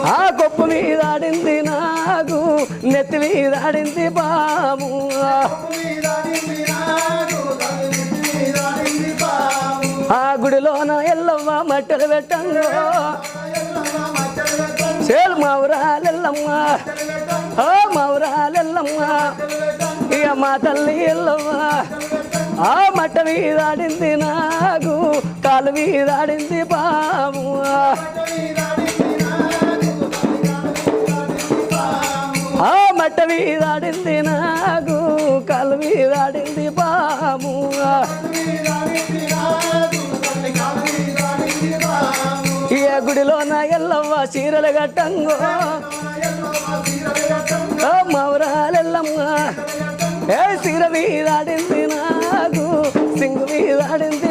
ఆ కొప్పు మీద ఆడింది నాకు నెత్తి మీద ఆడింది బాము ఆ గుడిలోన ఎల్లమ్మ మట్టలు పెట్టంగో చేలు మౌరాలెల్లమ్మ ఓ మౌరాలెల్లమ్మ ఇక మా తల్లి ఎల్లమ్మ ఆ మట్ట మీద ఆడింది నాకు కాలు మీద ఆడింది బాము ఆ మట్ట మీద ఆడింది నాకు కాలు మీద ఆడింది బాము ఈ గుడిలో నా ఎల్లవ్వ చీరలు గట్టంగో మౌరాలెల్లమ్మ ఏ చీర మీద ఆడింది నాకు సింగు మీద ఆడింది